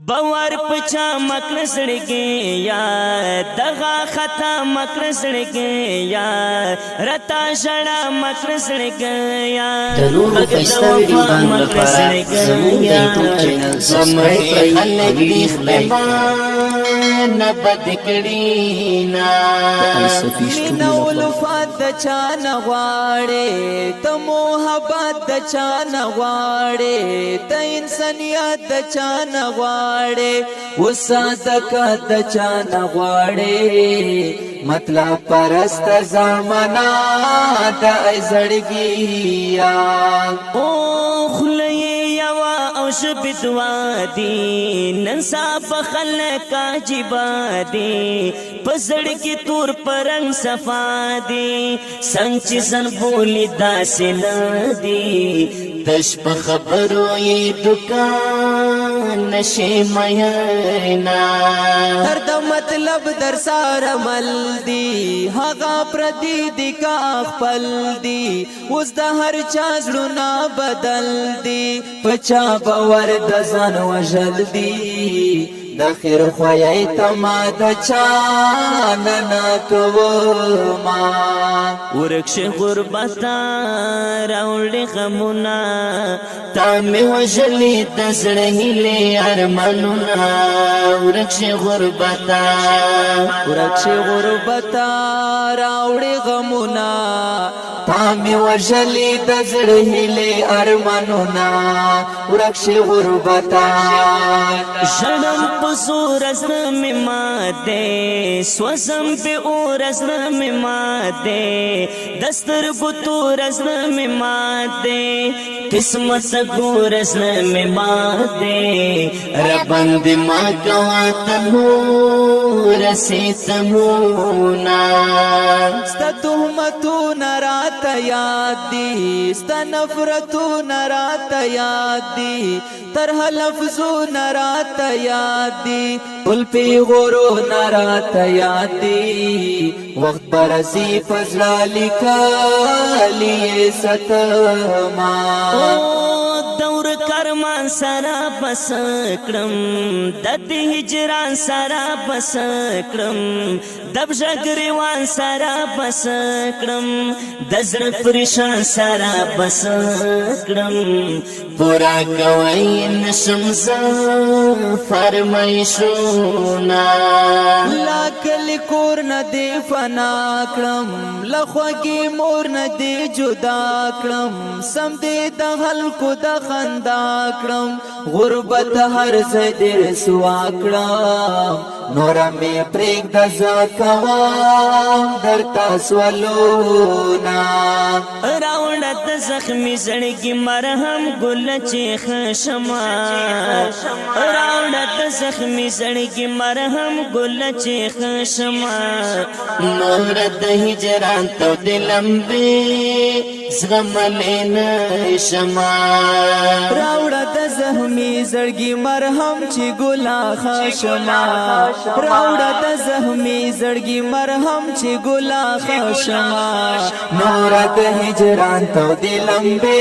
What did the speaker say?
باور پچا مکر سڑکے یا دغا خطا مکر سڑکے یا رتا شڑا مکر سڑکے یا دنور فیستا ویڈیوگان لپارا زمون دا یوٹیوب چینل سبسکرائب کئی ویڈیو خلائب نبد کڑینا مینا ولفات دا چانا غواڑے تا محبت دا چانا غواڑے تا انسانیت دا چانا غواړې وسادکت د چانا غواړې مطلب پرست زمانہ د زړګیا او خلې یوا او شبت وادي نن صاحب خلک عجیبا دي پسړ کی تور پرنګ صفا دي څنګه زن بولی داس نه دي تش په خبرو یې دکان نشي مینا هر د مطلب در سار عمل دی هغه پردي دی کا خپل دی اوس د هر چا زړه بدل دی پچا باور د ځان وژل دی د خیر خوای تما د چاننا کوما ورکش غربتا راوړې غمونا تا می وژلې د زړه هلې ارمانونه ورکش غربتا راوړې غمونا تا می وژلې د زړه هلې ارمانونه ورکش غربتا شنم پسور ازر میں ماتے سوزم پہ اور ازر میں ماتے دستر بطور ازر میں ماتے قسمت گور ازر میں ماتے ربند ما کوات نور سیتمونا ستا تهمتو نرات یاد دی ستا نفرتو نرات یاد دی ترہ لفظو نرات یاد دی پل پی غورو نرات یاد دی وقت برسی فضلہ لکالی ستما دور کرمان سرا بس کرم دد ہجران سرا بس کرم دب جگریوان سرا بس کرم دزر پریشان سرا بس کرم پورا کوئی نشمزا فرمائشونا لاکل کور ندی فنا کرم لخوگی مور ندی جدا کرم سم دی دغل کو دخندا کرم غربت ہر زدر سوا کرم نورا میں پریک دزا کوام در تاسولونا راوڑت زخمی زڑگی مرہم گل چیخ شما راوڑت زخمی زڑگی مرہم گل چیخ شما نورد ہجران تو دلمبی زغم لینا شما راوڑت زخمی زڑگی مرہم چی گلا خشما راوڑت زخمی زڑگی مرہم چی گلا خشما نورد ہجران تو دلمبی